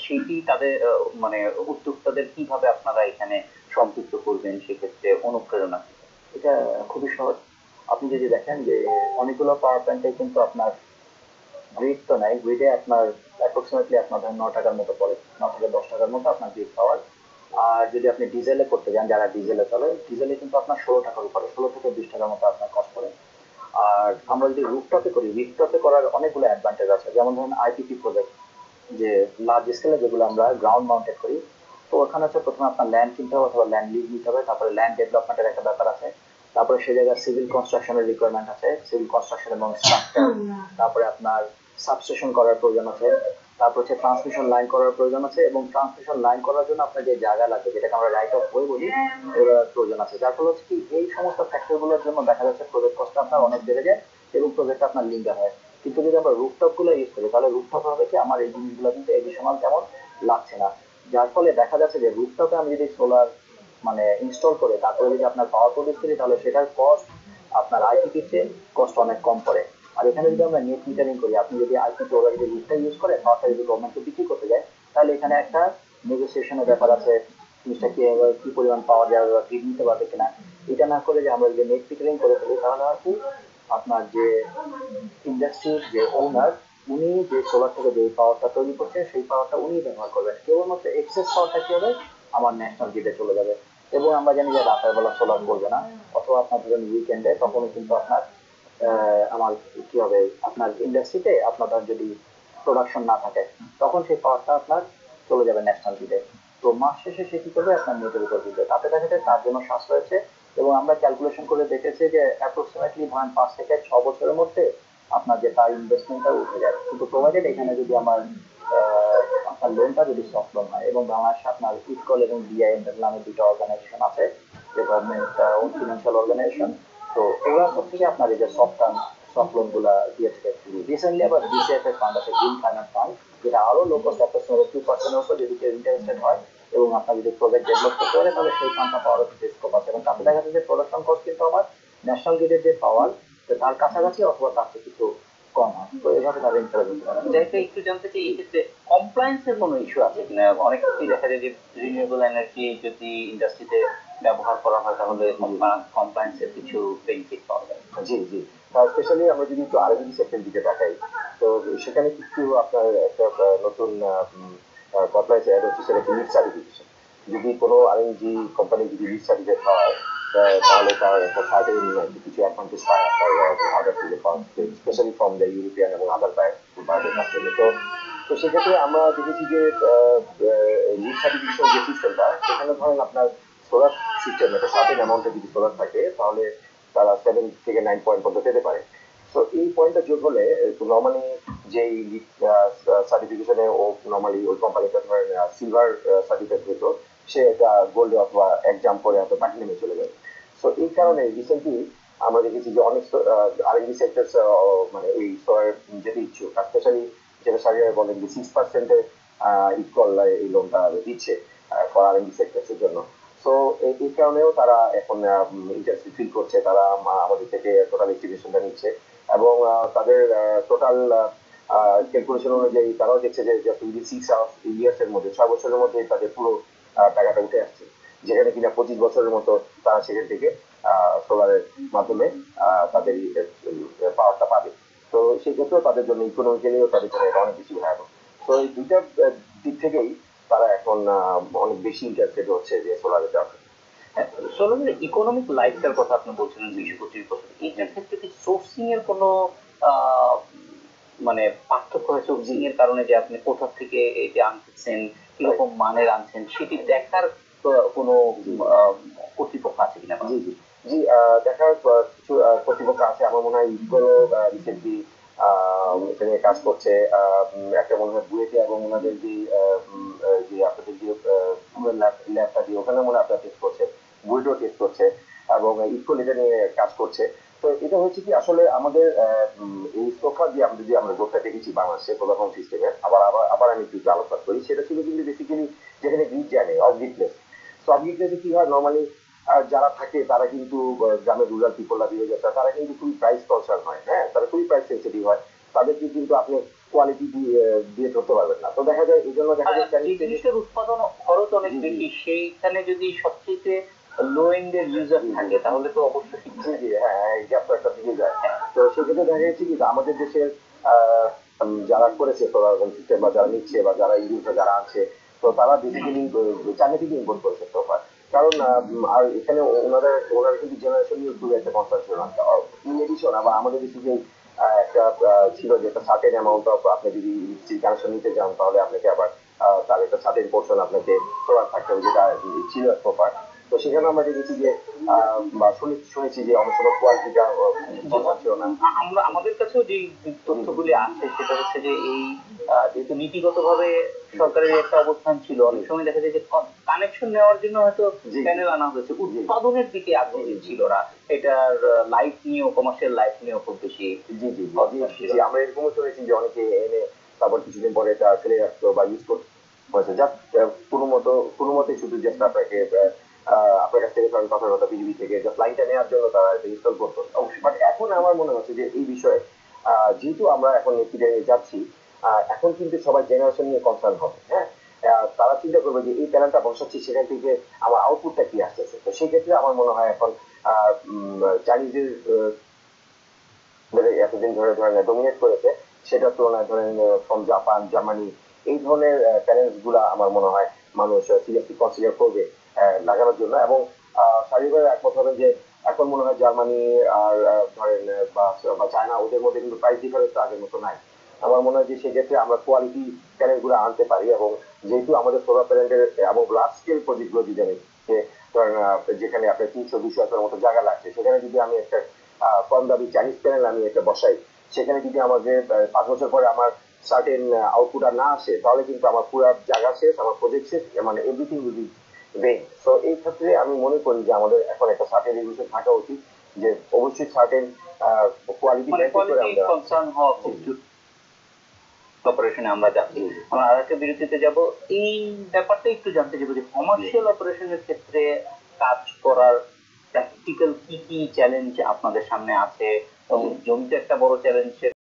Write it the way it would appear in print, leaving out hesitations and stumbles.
সেটি তাদের মানে উদ্যোক্তাদের কিভাবে আপনারা এখানে সম্পৃক্ত করবেন, সেক্ষেত্রে অনুপ্রেরণা কি? এটা খুবই সহজ। আপনি যদি দেখেন যে অনেকগুলো পাওয়ার প্ল্যান্টে কিন্তু আপনার গ্রিড তো নাই, গ্রিডে আপনার অ্যাপ্রক্সিমেটলি আপনার ধরেন 9 টাকার মতো পড়ে, 9 থেকে 10 টাকার মতো আপনার গ্রিড পাওয়ার। আর যদি আপনি ডিজেলে করতে যান, যারা ডিজেলে চলে, ডিজেলে কিন্তু আপনার 16 টাকার উপরে, 16 থেকে 20 টাকার মতো আপনার কস্ট পড়ে। আর আমরা যদি রুফটপে করি, রুফটপে করার অনেকগুলো অ্যাডভান্টেজ আছে, যেমন ধরুন আইপিপি প্রজেক্ট, যে লার্জ স্কেলে যেগুলো আমরা গ্রাউন্ড মাউন্টেড করি। তো ওখানে হচ্ছে প্রথমে আপনার ল্যান্ড কিনতে হবে অথবা ল্যান্ড লিজ নিতে হবে, তারপরে ল্যান্ড ডেভেলপমেন্টের একটা ব্যাপার আছে, তারপরে সেই জায়গায় সিভিল কনস্ট্রাকশনের রিকোয়ারমেন্ট আছে, সিভিল কনস্ট্রাকশন এবং স্ট্রাকচার, তারপরে আপনার সাবস্টেশন করার প্রয়োজন আছে, তারপর হচ্ছে ট্রান্সমিশন লাইন করার প্রয়োজন আছে, এবং ট্রান্সমিশন লাইন করার জন্য আপনার যে জায়গা লাগবে, যেটাকে আমরা রাইট অফ ওয়ে বলি, এগুলোর প্রয়োজন আছে। যার ফলে হচ্ছে কি, এই সমস্ত ফ্যাক্টরগুলোর জন্য দেখা যাচ্ছে প্রজেক্ট কস্ট আপনার অনেক বেড়ে যায় এবং প্রজেক্ট আপনার লিঙ্গার হয়। কিন্তু যদি আমরা রুফটপ গুলো ইউজ করি, তাহলে রুফটপ হবে কি, আমার এই জিনিসগুলো কিন্তু এডিশনাল তেমন লাগছে না। যার ফলে দেখা যাচ্ছে যে রুফটপে আমি যদি সোলার মানে ইনস্টল করে তারপরে যদি আপনার পাওয়ার প্রডিউস করি, তাহলে সেটার কস্ট আপনার আইপিপির চেয়ে কস্ট অনেক কম পড়ে। আর এখানে যদি আমরা নেট মিটারিং করি, আপনি যদি আইপিপি অলরেডি রুফটা ইউজ করে পাওয়ারটা যদি গভর্নমেন্টকে বিক্রি করতে যায়, তাহলে এখানে একটা নেগোসিয়েশনের ব্যাপার আছে, জিনিসটা কি কি পরিমাণ পাওয়া যায় বা গ্রিড নিতে পারবে কিনা। এটা না করে যে আমরা যদি নেট মিটারিং করে ফেলি, তাহলে আর কি আপনার যে ইন্ডাস্ট্রির যে ওনার, উনি যে সোলার থেকে যে পাওয়ারটা তৈরি করছে সেই পাওয়ারটা উনি ব্যবহার করবেন, কেবলমাত্র এক্সেস পাওয়ারটা কি হবে, আমার ন্যাশনাল গ্রিডে চলে যাবে। এবং আমরা জানি যে রাতের বেলা সোলার করবে না, অথবা আপনার ধরেন উইকেন্ডে, তখনও কিন্তু আপনার আমার কি হবে, আপনার ইন্ডাস্ট্রিতে আপনার ধরেন যদি প্রোডাকশন না থাকে, তখন সেই পাওয়ারটা আপনার চলে যাবে ন্যাশনাল গ্রিডে। তো মাস শেষে সে কি করবে, আপনার নেটের উপর দিবে, তাতে দেখা যায় তার জন্য সাশ্রয় হয়েছে। এবং আমরা ক্যালকুলেশন করে দেখেছি যে অ্যাপ্রক্সিমেটলি ধরেন 5 থেকে 6 বছরের মধ্যে আপনার যে তার ইনভেস্টমেন্টটা উঠে যায়। কিন্তু প্রোভাইডেড এখানে যদি আমার আপনার লোনটা যদি সফট লোন হয়, এবং বাংলাদেশে আপনার ইসকল এবং বিআইএম নামে দুটো অর্গানাইজেশন আছে, যে গভর্নমেন্ট ফিনান্সিয়াল অর্গানাইজেশন। তো ওরা সব থেকে আপনার এই যে সফট লোন গুলা দিয়ে থাকে। রিসেন্টলি আবার বিসিএফ এর ফান্ড আছে, গ্রিন ফাইন্যান্স ফান্ড, যেটা আরো লো কস্ট, অ্যাপ্রক্সিমেটলি 2% উপর যদি কেউ ইন্টারেস্টেড হয় এবং আপনার যদি প্রজেক্ট ডেভেলপ করতে পারে, তাহলে সেই ফান্ডটা পাওয়ার কিছু স্কোপ আছে। এবং তাতে দেখা যাচ্ছে যে প্রোডাকশন কস্ট কিন্তু আমার ন্যাশনাল গ্রিডের যে পাওয়ার, তার কাছাকাছি অথবা তার চেয়ে কিছু কম হয়। তো এভাবে তাদের ইন্টারেস্ট দিতে পারে। যাইতে একটু জানতে চাই, এক্ষেত্রে কমপ্লায়েন্স এর কোনো ইস্যু আছে কিনা? অনেক ক্ষেত্রেই দেখা যায় যে রিনিউয়েবল এনার্জি যদি ইন্ডাস্ট্রিতে ব্যবহার করা হয়, তাহলে কমপ্লায়েন্স এর কিছু বেনিফিট পাওয়া যায়। জি জি। স্পেশালি আমরা যদি একটু আরএনডি সেক্টরের দিকে তাকাই, তো সেখানে কিন্তু আপনার একটা নতুন কমপ্লায়েন্স অ্যাড হচ্ছে, সেটা কি লিড সার্টিফিকেশন। যদি কোনো আরএনজি কোম্পানি যদি লিড সার্টিফিকেট হয়, তাহলে তার একটা সার্টেন কিছু অ্যাডভান্টেজ পায় আপনার আদার থেকে, স্পেশালি ফ্রম দ্য ইউরোপিয়ান এবং আদার বাইরের কাছ থেকে। তো তো সেক্ষেত্রে আমরা দেখেছি যে লিড সার্টিফিকেশন যে সিস্টেমটা, সেখানে ধরেন আপনার সোলার সিস্টেম একটা সার্টেন অ্যামাউন্টে যদি সোলার থাকে, তাহলে তারা 7 থেকে 9 পয়েন্ট পর্যন্ত পেতে পারে। তো এই পয়েন্টটা যোগ হলে নর্মালি যে সার্টিফিকেশনে ও নর্মালি ওই কোম্পানিটা ধরেন সিলভার সার্টিফিকেট হতো, সে এটা গোল্ডে অথবা এক জাম্প করে হয়তো প্লাটিনামে চলে যাবে। তো এই কারণে রিসেন্টলি আমরা দেখেছি যে অনেক আরএনডি সেক্টর মানে এই সোলার যেতে ইচ্ছুক, স্পেশালি যেটা সারিয়ার বলেন যে 6%-এর ইকুয়াল এই লোনটা দিচ্ছে ফর আরএনডি সেক্টরের জন্য। তো এই কারণেও তারা এখন ইন্টারেস্ট ফিল করছে, তারা আমাদের থেকে টোটাল এস্টিমেশনটা নিচ্ছে, এবং তাদের টোটাল ক্যালকুলেশন অনুযায়ী তারাও দেখছে যে জাস্ট উইদিন 6 ইয়ার্স এর মধ্যে, 6 বছরের মধ্যে তাদের পুরো টাকাটা উঠে আসছে, যেখানে কিনা 25 বছরের মতো তারা সেখান থেকে সোলারের মাধ্যমে তাদের পাওয়ারটা পাবে। তো সেক্ষেত্রেও তাদের জন্য ইকোনমিক্যালিও তাদের জন্য এটা অনেক বেশি ভয়াবহ। তো এই দুইটা দিক থেকেই তারা এখন অনেক বেশি ইন্টারেস্টেড হচ্ছে যে সোলারে যাওয়ার। সোলারের ইকোনমিক লাইফটার কথা আপনি বলছিলেন 20-25 বছর, এইটার ক্ষেত্রে কি সোর্সিং এর কোনো আহ, মানে পার্থক্য হয় সোর্সিং এর কারণে, যে আপনি কোথা থেকে এটা আনতেছেন, কিরকম মানের আনছেন, সেটি দেখার কোনো আহ, কর্তৃপক্ষ আছে কিনা? জি জি জি। দেখার কিছু কর্তৃপক্ষ আছে, আমার মনে হয় ইসকোরও রিসেন্টলি এটা নিয়ে কাজ করছে। একটা মনে হয় বুয়েটে, এবং ওনাদের যে যে আপনাদের যে ল্যাবটা দিয়ে ওখানে মনে হয় আপনারা টেস্ট করছে, বুয়েটও টেস্ট করছে, এবং ইসকোল এটা নিয়ে কাজ করছে। তো এটা হচ্ছে কি, আসলে আমাদের এই সোফা দিয়ে আমরা যদি আমরা গোটা দেখেছি বাংলাদেশে প্রোডাকশন সিস্টেমের, আবার আবার আবার আমি একটু আলোচনা করি, সেটা ছিল কিন্তু বেসিক্যালি যেখানে গ্রিড জানে অফগ্রিডলেস। তো অফগ্রিডলেসে কি হয় নর্মালি, যারা থাকে তারা কিন্তু গ্রামের রুরাল পিপলরা দিয়ে যাচ্ছে, তারা কিন্তু খুবই প্রাইস কনসার্ন হয়, হ্যাঁ, তারা খুবই প্রাইস সেন্সিটিভ হয়। তাদেরকে কিন্তু আপনি কোয়ালিটি দিয়ে ধরতে পারবেন না। তো দেখা যায় এই জন্য দেখা যায় যে জিনিসের উৎপাদন খরচ অনেক বেশি, সেইখানে যদি সবচেয়ে লো এন্ডের ইউজার থাকে তাহলে তো অবশ্যই জি জি হ্যাঁ এই গ্যাপটা একটা দিকে যায়। তো সেক্ষেত্রে দেখা যাচ্ছে কি আমাদের দেশের আহ, যারা করেছে সোলার সিস্টেম বা যারা নিচ্ছে বা যারা ইউজার যারা আছে, তো তারা বেসিক্যালি চাইনা থেকে ইম্পোর্ট করেছে প্রপার। কারণ আর এখানে ওনারা কিন্তু জেনারেশন নিয়ে খুব একটা কনসার্ন ছিল না। ইন এডিশন আবার আমাদের দেশে যে একটা ছিল যে একটা সার্টেন অ্যামাউন্ট অফ আপনি যদি ইলেকট্রিক কানেকশন নিতে চান তাহলে আপনাকে আবার তার একটা সার্টেন পোর্শন আপনাকে সোলার থাকতে হবে, যেটা ছিল প্রপার। তো সেখানে আমরা দেখেছি যে বা শুনেছি যে অনেক সময় কোয়ালিটিটা ভালো ছিল না। আমরা আমাদের কাছেও যে তথ্যগুলি আছে সেটা হচ্ছে যে এই যেহেতু নীতিগতভাবে সরকারের একটা অবস্থান ছিল, অনেক সময় দেখা যায় যে কানেকশন নেওয়ার জন্য হয়তো প্যানেল আনা হয়েছে, উৎপাদনের দিকে আগ্রহী ছিল না, এটার লাইফ নিয়েও কমার্শিয়াল লাইফ নিয়েও খুব বেশি। জি জি জি আমরা এরকমও শুনেছি যে অনেকে এনে তারপর কিছুদিন পরে এটা ফেলে রাখতো বা ইউজ করতে হয়েছে, জাস্ট কোনো মতে শুধু জাস্ট আপনাকে আপনার কাছ থেকে ধরেন কথার কথা বিজেপি থেকে জাস্ট লাইনটা নেওয়ার জন্য তারা এটা ইনস্টল করতো অবশ্যই। বাট এখন আমার মনে হচ্ছে যে এই বিষয়ে যেহেতু আমরা এখন নেত্রীতে যাচ্ছি, এখন কিন্তু সবাই জেনারেশন নিয়ে কনসার্ন হবে। হ্যাঁ, তারা চিন্তা করবে যে এই প্যানেলটা বসাচ্ছি সেখান থেকে আমার আউটপুটটা কি আসতেছে। তো সেই ক্ষেত্রে আমার মনে হয় এখন চাইনিজের এতদিন ধরে ধরেন ডোমিনেট করেছে, সেটার তুলনায় ধরেন ফ্রম জাপান জার্মানি এই ধরনের প্যানেলস গুলা আমার মনে হয় মানুষ সিরিয়াসলি কনসিডার করবে লাগানোর জন্য। এবং শারীরিকভাবে একমত হবেন যে এখন মনে হয় জার্মানি আর ধরেন বা চায়না ওদের মধ্যে কিন্তু প্রাইস ডিফারেন্স আগের মতো নাই। আমার মনে হয় যে সেক্ষেত্রে আমরা কোয়ালিটি প্যানেল গুলো আনতে পারি। এবং যেহেতু আমাদের সোলার প্যানেলের এবং লার্জ স্কেল প্রজেক্ট গুলো যদি আমি ধরেন যেখানে আপনার 300-200 একর মতো জায়গা লাগছে, সেখানে যদি আমি একটা কম দামি চাইনিজ প্যানেল আমি একটা বসাই, সেখানে যদি আমাকে 5 বছর পরে আমার সার্টেন আউটপুট আর না আসে, তাহলে কিন্তু আমার পুরো জায়গা শেষ, আমার প্রজেক্ট শেষ, মানে everything will be then. So এই ক্ষেত্রে আমি মনে করি যে আমাদের এখন একটা সার্টেন রেগুলেশন থাকা উচিত, যে অবশ্যই সার্টেন কোয়ালিটি মেনটেন করে কোয়ালিটি আমরা। কনসার্ন হওয়া খুব অপারেশনে আমরা যাচ্ছি। আমরা আরেকটা বিরতিতে যাব, এই ব্যাপারটা একটু জানতে চাইবো যে কমার্শিয়াল অপারেশনের ক্ষেত্রে কাজ করার প্র্যাকটিক্যাল কি কি চ্যালেঞ্জ আপনাদের সামনে আছে, এবং জমিতে একটা বড় চ্যালেঞ্জ